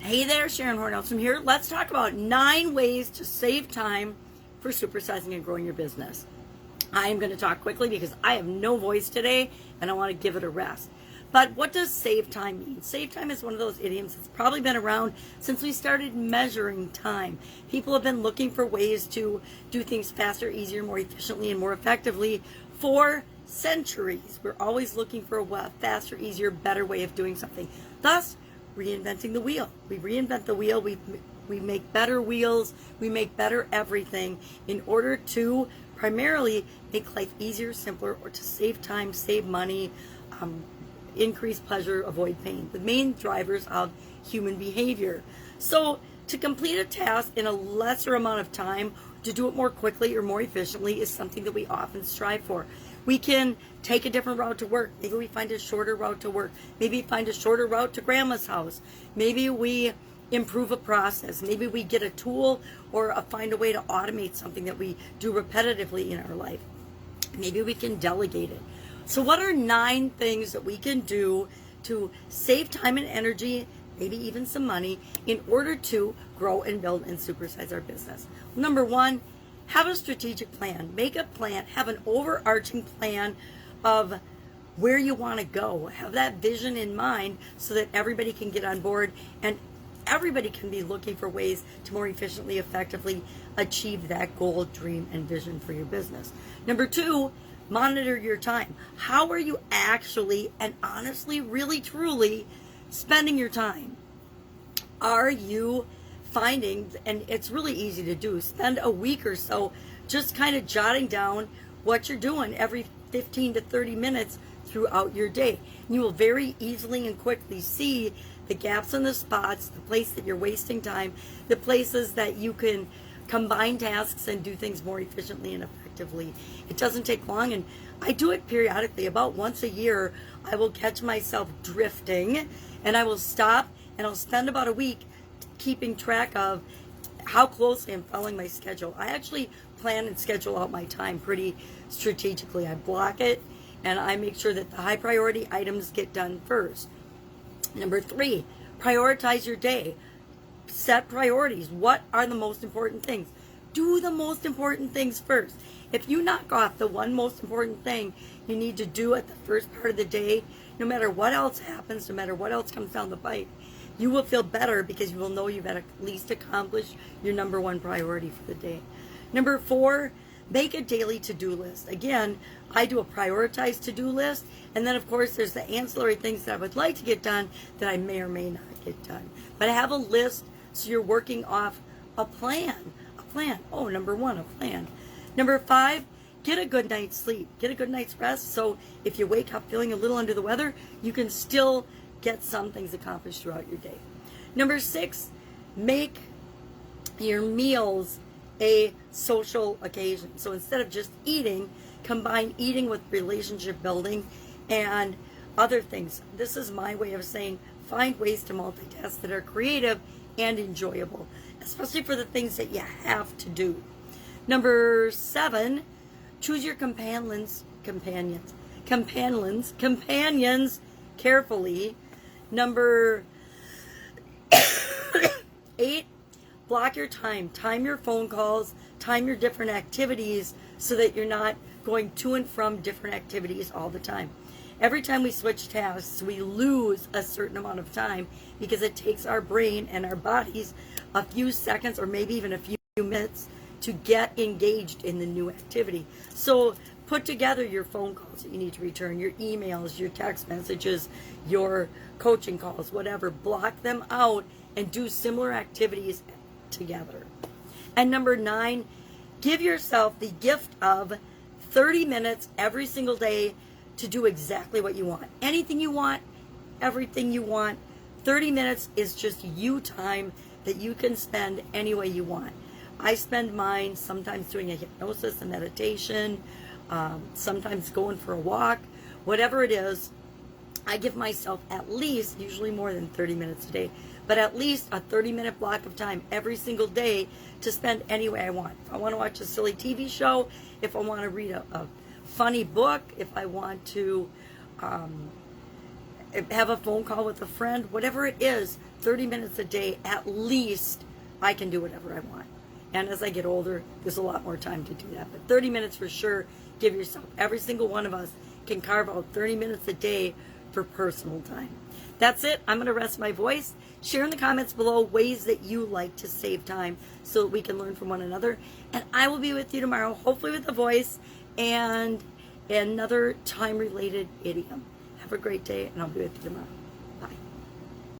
Hey there, Sharon Horne-Ellstrom here. Let's talk about 9 ways to save time for supersizing and growing your business. I am going to talk quickly because I have no voice today and I want to give it a rest. But what does save time mean? Save time is one of those idioms that's probably been around since we started measuring time. People have been looking for ways to do things faster, easier, more efficiently, and more effectively for centuries. We're always looking for a faster, easier, better way of doing something. Thus, reinventing the wheel. We reinvent the wheel. We make better wheels. We make better everything in order to primarily make life easier, simpler, or to save time, save money, increase pleasure, avoid pain. The main drivers of human behavior. So to complete a task in a lesser amount of time, to do it more quickly or more efficiently is something that we often strive for. We can take a different route to work. Maybe we find a shorter route to work. Maybe find a shorter route to grandma's house. Maybe we improve a process. Maybe we get a tool or find a way to automate something that we do repetitively in our life. Maybe we can delegate it. So what are 9 things that we can do to save time and energy, maybe even some money, in order to grow and build and supersize our business? Number 1, have a strategic plan. Make a plan. Have an overarching plan of where you want to go. Have that vision in mind so that everybody can get on board and everybody can be looking for ways to more efficiently, effectively achieve that goal, dream, and vision for your business. Number 2, monitor your time. How are you actually and honestly, really, truly spending your time? Are you finding, and it's really easy to do, spend a week or so just kind of jotting down what you're doing every 15 to 30 minutes throughout your day. You will very easily and quickly see the gaps and the spots, the place that you're wasting time, the places that you can combine tasks and do things more efficiently and effectively. It doesn't take long, and I do it periodically. About once a year, I will catch myself drifting, and I will stop, and I'll spend about a week keeping track of how closely I'm following my schedule. I actually plan and schedule out my time pretty strategically. I block it, and I make sure that the high priority items get done first. Number 3, prioritize your day. Set priorities. What are the most important things? Do the most important things first. If you knock off the one most important thing you need to do at the first part of the day, no matter what else happens, no matter what else comes down the pipe, you will feel better because you will know you've at least accomplished your number 1 priority for the day. Number 4, make a daily to-do list. Again, I do a prioritized to-do list, and then of course there's the ancillary things that I would like to get done that I may or may not get done. But I have a list so you're working off a plan. A plan. Oh, number 1, a plan. Number 5, get a good night's sleep. Get a good night's rest so if you wake up feeling a little under the weather, you can still get some things accomplished throughout your day. Number 6, make your meals a social occasion. So instead of just eating, combine eating with relationship building and other things. This is my way of saying find ways to multitask that are creative and enjoyable, especially for the things that you have to do. Number 7, choose your companions carefully. Number 8, block your time. Time your phone calls, time your different activities so that you're not going to and from different activities all the time. Every time we switch tasks, we lose a certain amount of time because it takes our brain and our bodies a few seconds or maybe even a few minutes to get engaged in the new activity. So put together your phone calls that you need to return, your emails, your text messages, your coaching calls, whatever. Block them out and do similar activities together. And number 9, give yourself the gift of 30 minutes every single day to do exactly what you want. Anything you want, everything you want. 30 minutes is just you time that you can spend any way you want. I spend mine sometimes doing a hypnosis, a meditation, sometimes going for a walk, whatever it is. I give myself at least, usually more than 30 minutes a day, but at least a 30-minute block of time every single day to spend any way I want. If I want to watch a silly TV show, if I want to read a funny book, if I want to have a phone call with a friend, whatever it is, 30 minutes a day at least, I can do whatever I want. And as I get older, there's a lot more time to do that. But 30 minutes for sure, give yourself. Every single one of us can carve out 30 minutes a day for personal time. That's it. I'm going to rest my voice. Share in the comments below ways that you like to save time so that we can learn from one another. And I will be with you tomorrow, hopefully with a voice and another time-related idiom. Have a great day, and I'll be with you tomorrow.